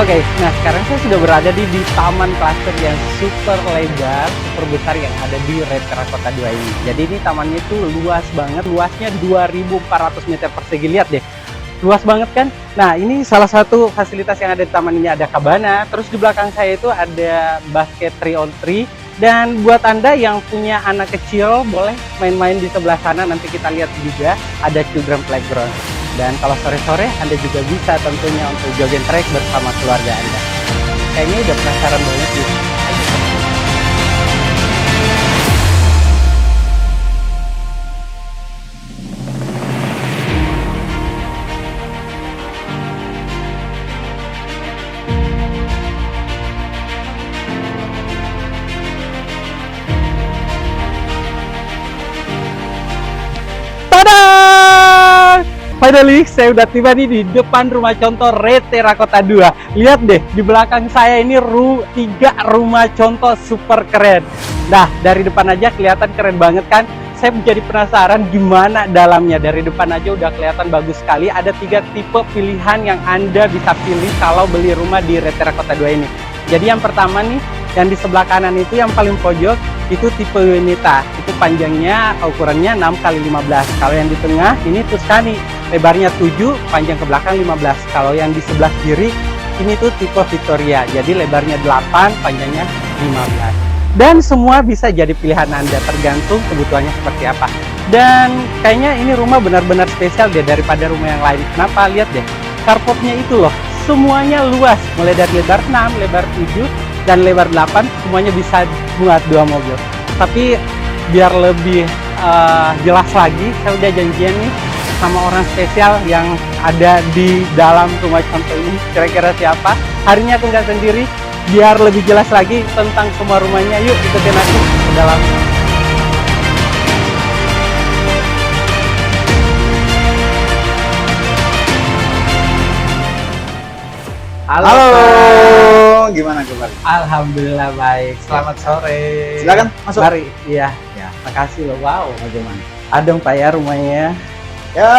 Oke, nah sekarang saya sudah berada di taman klaster yang super lebar, super besar yang ada di Red Terracotta 2 ini. Jadi ini tamannya itu luas banget, luasnya 2.400 meter persegi. Lihat deh, luas banget kan? Nah, ini salah satu fasilitas yang ada di taman ini, ada cabana. Terus di belakang saya itu ada basket 3 on 3. Dan buat Anda yang punya anak kecil, boleh main-main di sebelah sana. Nanti kita lihat juga ada children playground. Dan kalau sore-sore Anda juga bisa tentunya untuk jogging track bersama keluarga Anda. Kayaknya udah penasaran banget nih. Finally, saya udah tiba nih di depan rumah contoh Red Terracotta 2. Lihat deh, di belakang saya ini 3 rumah contoh super keren. Nah, dari depan aja kelihatan keren banget kan? Saya menjadi penasaran gimana dalamnya. Dari depan aja udah kelihatan bagus sekali. Ada 3 tipe pilihan yang Anda bisa pilih kalau beli rumah di Red Terracotta 2 ini. Jadi yang pertama nih, yang di sebelah kanan itu yang paling pojok, itu tipe Unita. Itu panjangnya ukurannya 6x15. Kalau yang di tengah ini Tuscany, lebarnya 7, panjang ke belakang 15. Kalau yang di sebelah kiri ini tuh tipe Victoria, jadi lebarnya 8, panjangnya 15. Dan semua bisa jadi pilihan Anda, tergantung kebutuhannya seperti apa. Dan kayaknya ini rumah benar-benar spesial deh daripada rumah yang lain. Kenapa? Lihat deh, carportnya itu loh, semuanya luas, mulai dari lebar 6, lebar 7, dan lebar 8, semuanya bisa buat 2 mobil. Tapi biar lebih jelas lagi, saya udah janjian nih sama orang spesial yang ada di dalam rumah contoh ini. Kira-kira siapa? Harinya aku nggak sendiri. Biar lebih jelas lagi tentang semua rumahnya, yuk ikutin aku ke dalam. Halo, Gimana kabar? Alhamdulillah baik. Selamat sore. Silakan masuk. Mari. Iya. Ya. Makasih loh. Wow. Bagaimana? Adem Pak ya rumahnya. Ya,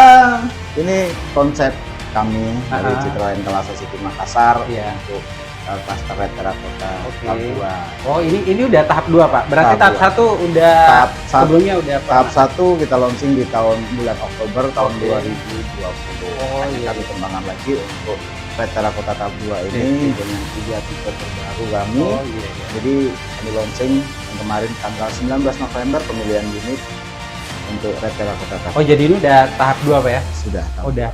ini konsep kami dari Citroen Kelasa City Makassar untuk Cluster Red Terracotta tahap 2. Oh, ini udah tahap 2, Pak. Berarti tahap 1 udah sebelumnya udah tahap 1 kita launching di bulan Oktober tahun 2020. Oh, iya. Kami kembangkan lagi untuk Red Terracotta tahap 2 ini dengan 3 tipe terbaru kami. Oh, iya. Jadi kami launching yang kemarin tanggal 19 November pemilihan unit untuk Red Terracotta tahap. Oh, jadi ini udah tahap 2, Pak ya? Sudah. Udah.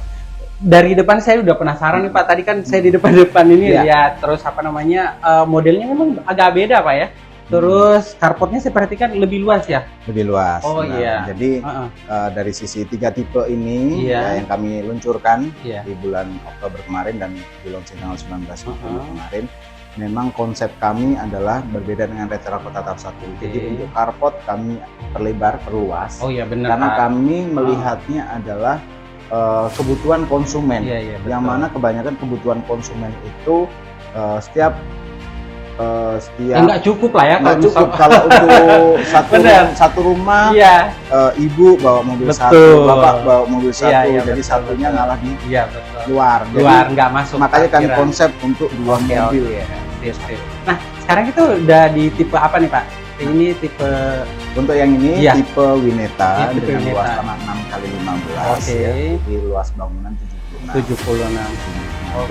Dari depan saya udah penasaran nih Pak. Tadi kan saya di depan ini lihat, terus apa namanya, modelnya memang agak beda Pak ya. Terus carportnya saya perhatikan lebih luas ya? Lebih luas. Oh iya. Jadi dari sisi 3 tipe ini yang kami luncurkan di bulan Oktober kemarin dan di launching tanggal 19 November kemarin, memang konsep kami adalah berbeda dengan Red Terracotta tahap 1. Jadi untuk carport kami perlebar, perluas. Oh iya benar. Karena kami melihatnya adalah kebutuhan konsumen, yang mana kebanyakan kebutuhan konsumen itu setiap nggak cukup lah ya, nggak cukup kalau untuk satu rumah, ibu bawa mobil satu, bapak bawa mobil satu, jadi satunya ngalah di luar, nggak masuk. Makanya kan konsep untuk 2 mobil. Nah, sekarang itu udah di tipe apa nih Pak? Ini tipe, untuk yang ini tipe Wineta dengan luas tanah 6x15, di luas bangunan 76.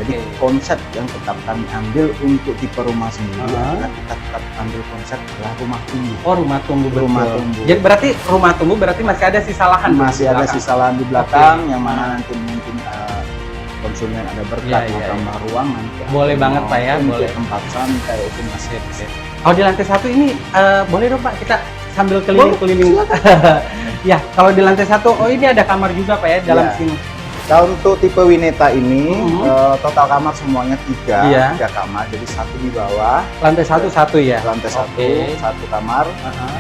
Jadi konsep yang tetap kami ambil untuk tipe rumah sendiri adalah kita tetap ambil konsep adalah rumah tumbuh. Oh, rumah tumbuh. Rumah tumbuh. Jadi berarti rumah tumbuh berarti masih ada sisa lahan. Masih ada sisa lahan di belakang, yang mana nanti mungkin konsumen ada berkat mau tambah ruangan. Boleh banget Pak ya, untuk boleh. tempat santai itu masih bisa. Oh, di lantai 1 ini boleh dong Pak kita sambil keliling-keliling. Ya, kalau di lantai 1, oh ini ada kamar juga Pak ya dalam sini. Nah, untuk tipe Wineta ini total kamar semuanya 3 kamar, jadi 1 di bawah. Lantai 1 ya. Lantai 1 kamar.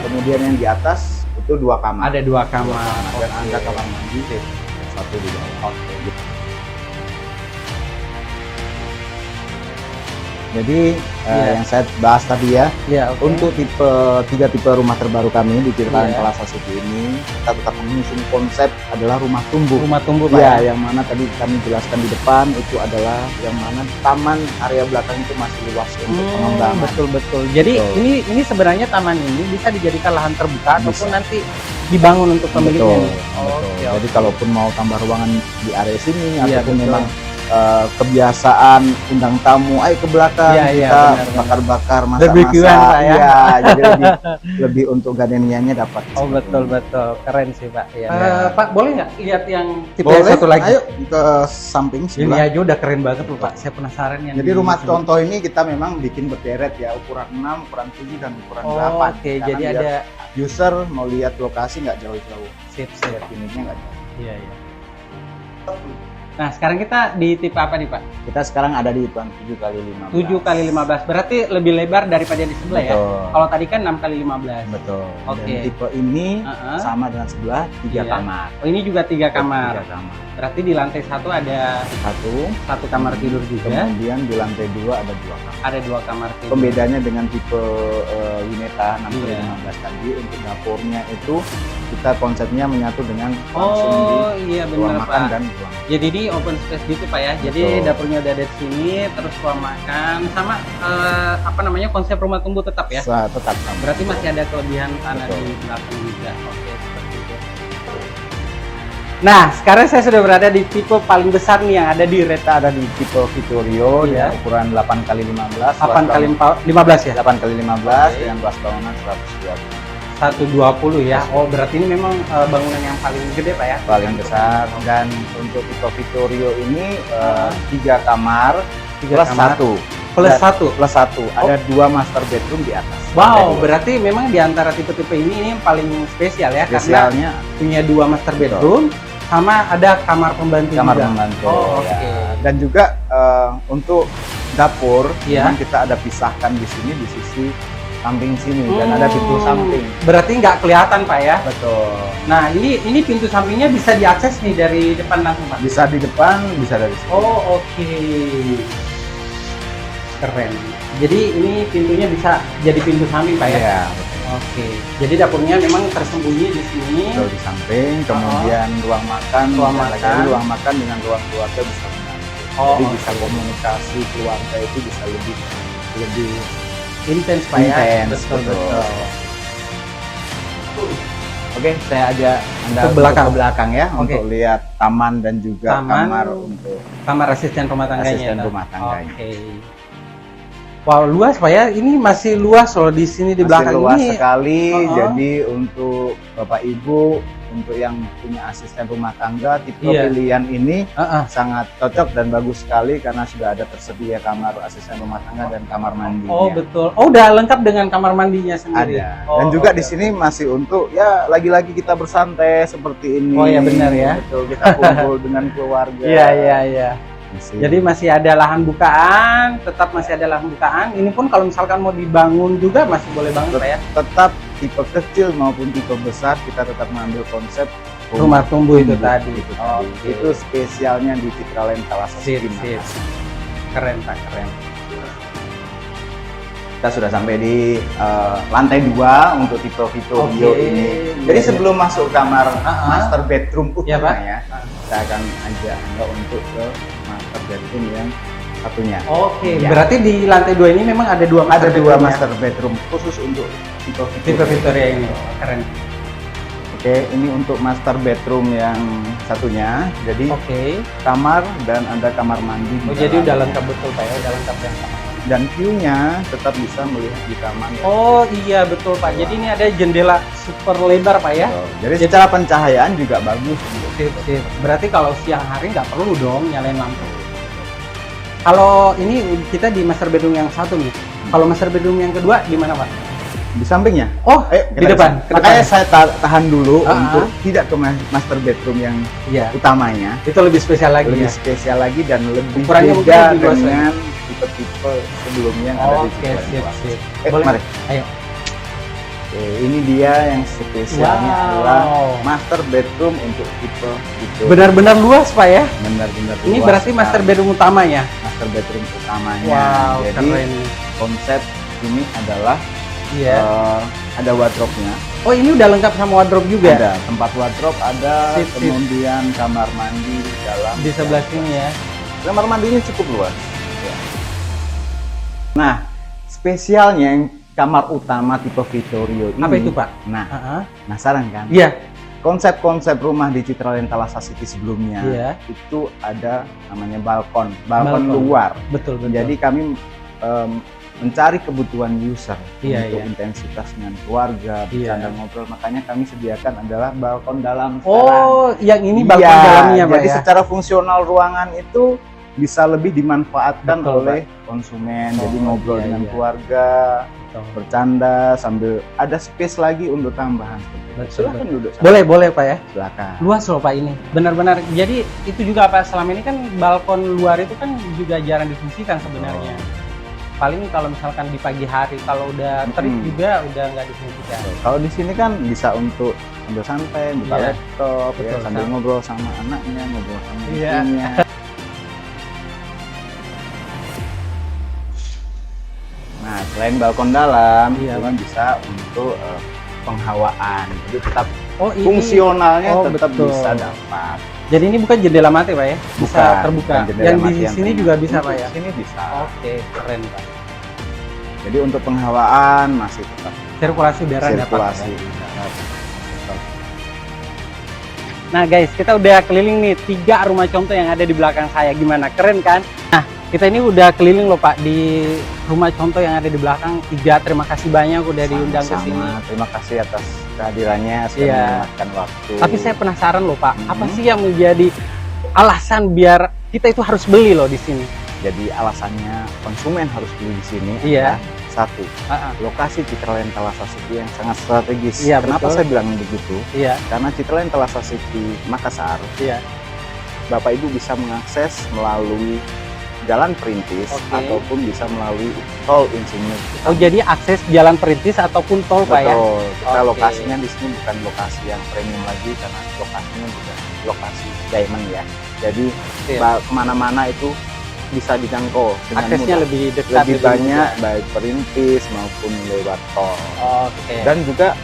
Kemudian yang di atas itu 2 kamar. Ada 2 kamar. Dan ada kamar mandi 1 di bawah. Jadi yang saya bahas tadi ya, untuk tiga tipe rumah terbaru kami di Tirta Plaza City ini, kita tetap mengusung konsep adalah rumah tumbuh. Rumah tumbuh, Pak. Ya, yang mana tadi kami jelaskan di depan itu adalah yang mana taman area belakang itu masih luas untuk pengembangan. Betul. Jadi ini sebenarnya taman ini bisa dijadikan lahan terbuka ataupun nanti dibangun untuk pemiliknya. Jadi kalaupun mau tambah ruangan di area sini ataupun memang kebiasaan undang tamu, ayo ke belakang kita bakar-bakar masak-masak, jadi lebih untuk gardenianya dapat. Betul, keren sih Pak. Pak, boleh nggak lihat yang tipe satu lagi? Ayo ke samping sebelah. Ini aja udah keren banget loh Pak. Saya penasaran yang. Jadi rumah contoh ini kita memang bikin berderet ya, ukuran 6, ukuran 7 dan ukuran 8. Oke, jadi ada user mau lihat lokasi nggak jauh-jauh. Sip. Ininya nggak jauh. Iya. Nah, sekarang kita di tipe apa nih, Pak? Kita sekarang ada di 7x15. 7x15. Berarti lebih lebar daripada di sebelah. Betul. Ya? Kalau tadi kan 6x15. Betul. Oke. Dan tipe ini sama dengan sebelah 3 kamar. Oh, ini juga 3 kamar. 3 kamar. Berarti di lantai 1 ada satu kamar tidur juga. Kemudian di lantai 2 ada 2 kamar. Ada 2 kamar tidur. Pembedanya dengan tipe Wineta 6x15 tadi, untuk dapurnya itu kita konsepnya menyatu dengan langsung di ruang makan dan ruang. Jadi ini open space gitu Pak ya. Jadi dapurnya udah ada di sini, terus ruang makan sama konsep rumah tumbuh tetap ya. Tetap sama. Berarti masih ada kelebihan tanah di belakang juga. Oke, seperti itu. Nah, sekarang saya sudah berada di tipe paling besar nih yang ada di Reta, ada di tipe Vittorio ya, ukuran 8x15. 8x15 ya? 8x15 dengan luas bangunan 120 ya. Oh, berarti ini memang bangunan yang paling gede Pak ya? Paling besar. Dan untuk tipe Vittorio ini 3 kamar plus 1. Plus 1. Ada 2 master bedroom di atas. Wow, berarti memang di antara tipe-tipe ini yang paling spesial ya, karena punya 2 master bedroom sama ada kamar pembantu juga. Oke. Dan juga untuk dapur memang kita ada pisahkan di sini di sisi samping sini dan ada pintu samping. Berarti nggak kelihatan Pak ya? Betul. Nah ini pintu sampingnya bisa diakses nih dari depan langsung Pak? Bisa di depan, bisa dari sini. Oh oke. Keren. Jadi ini pintunya bisa jadi pintu samping Pak ya? Iya. Oke. Jadi dapurnya memang tersembunyi di sini. Betul, di samping. Kemudian ruang makan dengan ruang keluarga bisa menyatu. Jadi bisa komunikasi keluarga itu bisa lebih intens Pak ya? Betul. Oke, saya ajak Anda ke belakang ya, untuk lihat taman dan juga kamar asisten rumah tangganya. Oke. Wow, luas Pak ya. Ini masih luas loh di sini di belakang ini. Luas sekali. Jadi untuk Bapak Ibu, untuk yang punya asisten rumah tangga, tipe pilihan ini sangat cocok dan bagus sekali karena sudah ada tersedia kamar asisten rumah tangga dan kamar mandinya. Oh betul. Oh udah lengkap dengan kamar mandinya sendiri. Ada. Dan juga di sini masih untuk ya lagi-lagi kita bersantai seperti ini. Oh ya benar ya. Betul, kita kumpul dengan keluarga. Iya. Jadi masih ada lahan bukaan, tetap masih ada lahan bukaan. Ini pun kalau misalkan mau dibangun juga masih boleh banget Pak ya. Tetap tipe kecil maupun tipe besar kita tetap mengambil konsep rumah tumbuh itu tadi. Itu spesialnya di Citra Land Plaza City. Keren Pak, keren. Kita sudah sampai di lantai 2 untuk tipe Vittorio ini. Jadi sebelum masuk kamar master bedroom utamanya, saya akan ajak Anda untuk ke master bedroom yang satunya. Oke, berarti di lantai 2 ini memang ada 2 master bedroom khusus untuk tipe Vittorio ini. Keren. Oke, ini untuk master bedroom yang satunya. Jadi kamar dan ada kamar mandi. Oh, jadi udah lengkap betul Pak ya, udah lengkap yang sama. Dan view-nya tetap bisa melihat di taman. Oh iya betul Pak. Jadi ini ada jendela super lebar Pak ya. Jadi secara pencahayaan juga bagus. Sip. Berarti kalau siang hari nggak perlu dong nyalain lampu. Kalau ini kita di master bedroom yang satu nih. Kalau master bedroom yang kedua di mana Pak? Di sampingnya. Oh, di depan. Makanya saya tahan dulu untuk tidak ke master bedroom yang utamanya. Itu lebih spesial lagi. Lebih spesial lagi dan lebih ukurannya beda dengan tipe-tipe sebelumnya yang ada di sip. Boleh. Mari. Ayo. Oke, ini dia yang spesialnya adalah master bedroom untuk tipe itu. Benar-benar luas Pak ya? Benar-benar luas. Ini berarti master bedroom utamanya? Master master bedroom utamanya. Wow, jadi keren. konsep ini adalah ada wardrobe-nya. Oh, ini udah lengkap sama wardrobe juga? Ada tempat wardrobe, ada Sip. kemudian kamar mandi dalam Di sebelah sini ya. Kamar mandinya cukup luas. Ya. Nah, spesialnya yang kamar utama tipe Vittorio ini. Apa itu, Pak? Nah, penasaran kan? Iya. Konsep-konsep rumah di Citraland Thalassa City sebelumnya itu ada namanya balkon luar. Betul. Jadi kami mencari kebutuhan user untuk iya. intensitas dengan keluarga, bercanda ngobrol, makanya kami sediakan adalah balkon dalam. Oh, yang ini balkon dalamnya, Pak. Jadi secara fungsional ruangan itu bisa lebih dimanfaatkan oleh konsumen. Jadi ngobrol dengan keluarga, bercanda sambil ada space lagi untuk tambahan. Silakan duduk. Boleh Pak ya. Silakan. Luas loh Pak ini. Benar-benar. Jadi itu juga apa, selama ini kan balkon luar itu kan juga jarang difungsikan sebenarnya. Paling kalau misalkan di pagi hari, kalau udah terik juga udah nggak difungsikan. Kalau di sini kan bisa untuk sambil santai, buka laptop, sambil ngobrol sama anaknya, ngobrol sama istrinya. Nah, selain balkon dalam, itu kan bisa untuk penghawaan. Jadi tetap fungsionalnya tetap bisa dapat. Jadi ini bukan jendela mati Pak ya? Bisa terbuka. Yang di sini juga bisa Pak ya? Sini bisa. Oke, keren Pak. Jadi untuk penghawaan masih tetap. Sirkulasi udara dapat. Nah guys, kita udah keliling nih 3 rumah contoh yang ada di belakang saya. Gimana? Keren kan? Nah, kita ini udah keliling loh Pak di rumah contoh yang ada di belakang 3. Terima kasih banyak udah diundang ke sini. Terima kasih atas kehadirannya, sudah menyempatkan waktu. Tapi saya penasaran loh Pak, apa sih yang menjadi alasan biar kita itu harus beli loh di sini? Jadi alasannya konsumen harus beli di sini. Satu, lokasi Citraland Thalassa City yang sangat strategis. Kenapa saya bilang begitu? Karena Citraland Thalassa City Makassar, Bapak Ibu bisa mengakses melalui Jalan Perintis ataupun bisa melalui tol Insinyur. Oh, jadi akses Jalan Perintis ataupun tol Pak ya? Betul. Kita lokasinya di sini bukan lokasi yang premium lagi karena lokasinya juga lokasi diamond ya. Jadi kemana-mana itu bisa dijangkau dengan aksesnya mudah. Lebih dekat, lebih banyak baik Perintis maupun lewat tol. Dan juga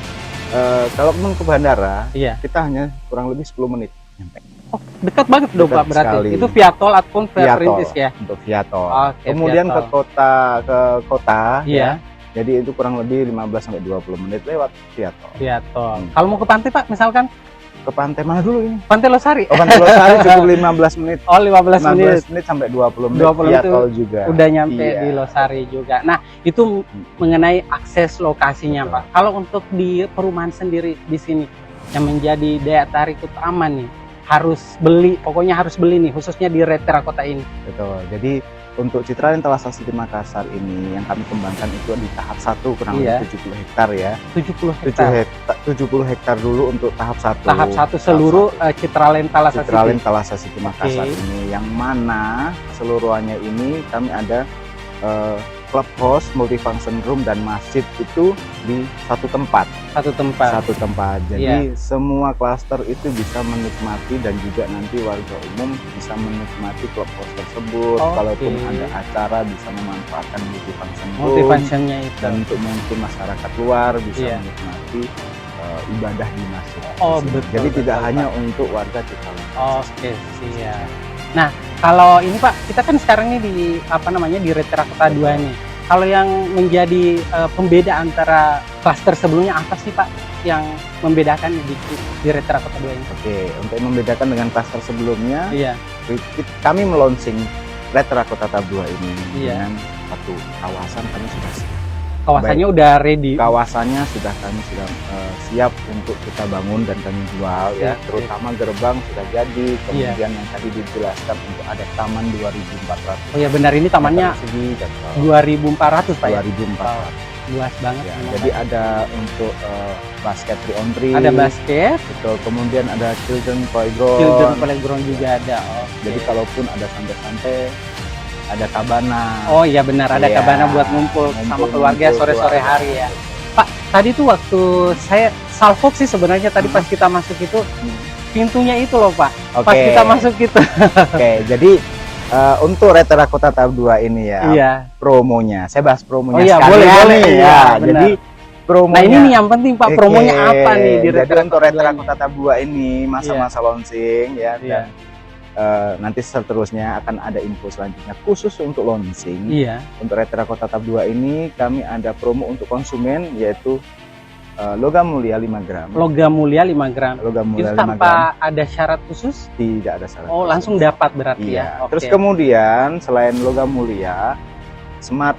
kalaupun ke bandara, kita hanya kurang lebih 10 menit nyampe. Oh, dekat banget dong Pak berarti. Sekali. Itu via tol ataupun via Perintis ya? Untuk via tol. Kemudian ke kota ya. Jadi itu kurang lebih 15-20 menit lewat via tol. Via tol. Kalau mau ke pantai Pak misalkan? Ke pantai mana dulu ini? Pantai Losari. Oh, Pantai Losari cukup 15 menit. Oh, 15 menit sampai 20 menit. 20 menit tol juga. Udah nyampe di Losari juga. Nah, itu mengenai akses lokasinya, Pak. Kalau untuk di perumahan sendiri di sini yang menjadi daya tarik utama nih, harus beli, pokoknya harus beli nih, khususnya di Red Terracotta ini. Betul. Jadi untuk Citraland Thalassa City Makassar ini yang kami kembangkan itu di tahap 1 kurang lebih 70 hektar ya. 70 hektar dulu untuk tahap 1. Tahap 1 seluruh Citraland Thalassa City Makassar ini, yang mana keseluruhannya ini kami ada clubhouse, multifunction room dan masjid itu di satu tempat. Jadi semua klaster itu bisa menikmati dan juga nanti warga umum bisa menikmati clubhouse tersebut. Kalaupun ada acara bisa memanfaatkan multifunctionnya itu. Dan untuk mungkin masyarakat luar bisa menikmati ibadah di masjid. Jadi tidak hanya untuk warga Citraland. Siap. Nah, kalau ini Pak, kita kan sekarang ini di di Red Terracotta 2 nih. Kalau yang menjadi pembeda antara klaster sebelumnya apa sih Pak yang membedakan di Red Terracotta 2 ini? Oke, untuk membedakan dengan klaster sebelumnya, kami meluncing Red Terracotta 2 ini dengan satu kawasan kami sudah siap. Kawasannya udah ready. Kawasannya kami sudah siap untuk kita bangun dan kami jual ya. Terutama gerbang sudah jadi. Kemudian yang tadi dijelaskan untuk ada taman 2.400. Oh ya benar, ini tamannya 2.400 Pak ya. 2.400. Luas banget. Jadi ada untuk basket 3-on-3. Ada basket. Betul. Kemudian ada children playground. Children playground juga ada. Jadi kalaupun ada santai-santai, ada kabana. Oh iya benar, ada kabana buat ngumpul sama keluarga sore-sore hari ya. Pak, tadi tuh waktu saya salvok sih sebenarnya tadi pas kita masuk itu pintunya itu loh Pak. Pas kita masuk gitu. Jadi Untuk Reterakota tahap 2 ini ya, Iya. promonya. Saya bahas promonya Oh iya, sekalian boleh. nih, Iya, ya. benar. Jadi promonya. Nah ini nih yang penting Pak, promonya apa nih di Jadi untuk Reterakota Reterakota tahap 2 ini masa-masa launching ya, Iya. dan nanti seterusnya akan ada info selanjutnya khusus untuk launching. Iya. Untuk Reterakota tahap 2 ini kami ada promo untuk konsumen, yaitu logam mulia 5 gram. Logam mulia 5 gram. Logam Itu mulia 5 gram. tanpa ada syarat khusus? Tidak ada syarat. Oh, langsung dapat berarti Iya. ya. Oke. Terus kemudian selain logam mulia, smart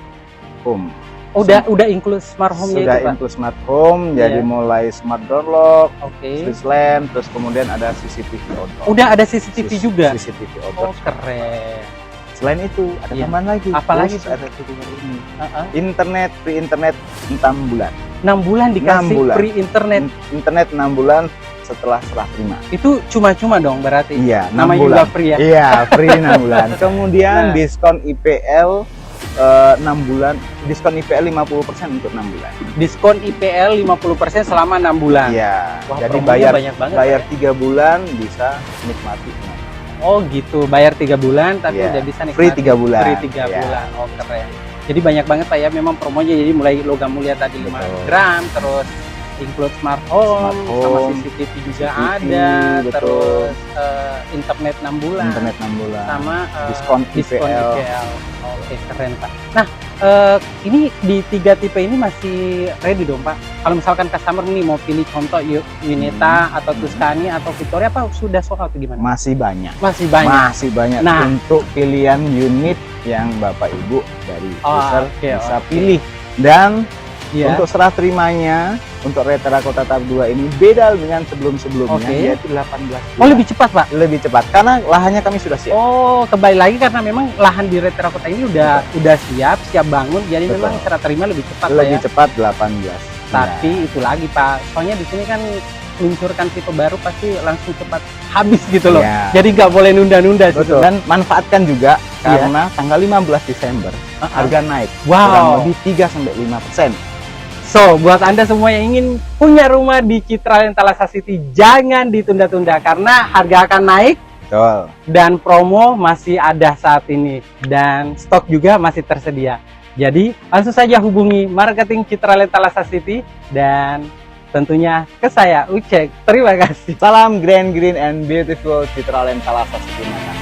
home. udah include smart home-nya Sudah itu, Pak? include smart home, jadi Iya. mulai smart door lock, Oke. switch lamp, terus kemudian ada CCTV outdoor. Udah ada CCTV juga? CCTV outdoor. Oh, keren. Selain itu ada Iya. tambahan lagi. Apa lagi tuh? Ada tuh ini. Heeh. Internet, free internet 6 bulan. 6 bulan dikasih 6 bulan. free internet. Internet 6 bulan setelah serah terima. Itu cuma-cuma dong berarti? Iya, 6 Namanya bulan. juga free ya? Iya, free 6 bulan. Kemudian Nah. diskon IPL 6 bulan, diskon IPL 50% untuk 6 bulan. Diskon IPL 50% selama 6 bulan. Iya. Wah, Jadi promonya banyak banget, bayar Pak. 3 bulan bisa nikmati. Oh gitu, bayar 3 bulan tapi Iya. udah bisa nikmati. Free 3 bulan. Free 3 Iya. bulan. Oh keren. Jadi banyak banget Pak ya memang promonya, jadi mulai logam mulia tadi 5 Betul. gram, terus include smart home, sama CCTV juga ada, betul. terus internet 6 bulan. Internet 6 bulan. Sama diskon IPL. Oke, keren Pak. Nah, ini di 3 tipe ini masih ready dong Pak? Kalau misalkan customer nih mau pilih contoh Unita atau Tuscany atau Victoria, apa sudah sold out gimana? Masih banyak. Masih banyak. Masih banyak Nah. untuk pilihan unit yang Bapak Ibu dari user oke, bisa oke. pilih. Dan Iya. untuk serah terimanya untuk Reterakota tahap 2 ini beda dengan sebelum-sebelumnya, Oke. yaitu 18 bulan. Oh, lebih cepat Pak? Lebih cepat karena lahannya kami sudah siap. Oh, kembali lagi karena memang lahan di Reterakota ini udah siap bangun, jadi Betul. memang serah terima lebih cepat Pak Lebih ya. cepat 18. Tapi itu lagi Pak, soalnya di sini kan meluncurkan tipe baru pasti langsung cepat habis gitu loh. Iya. Jadi nggak boleh nunda-nunda gitu. Betul. Dan manfaatkan juga Iya. karena tanggal 15 Desember harga naik Wow. kurang lebih 3-5%. So, buat Anda semua yang ingin punya rumah di Citra Land Thalassa City, jangan ditunda-tunda karena harga akan naik Betul. dan promo masih ada saat ini dan stok juga masih tersedia. Jadi, langsung saja hubungi marketing Citra Land Thalassa City dan tentunya ke saya, Ucek. Terima kasih. Salam grand green and beautiful Citra Land Thalassa City.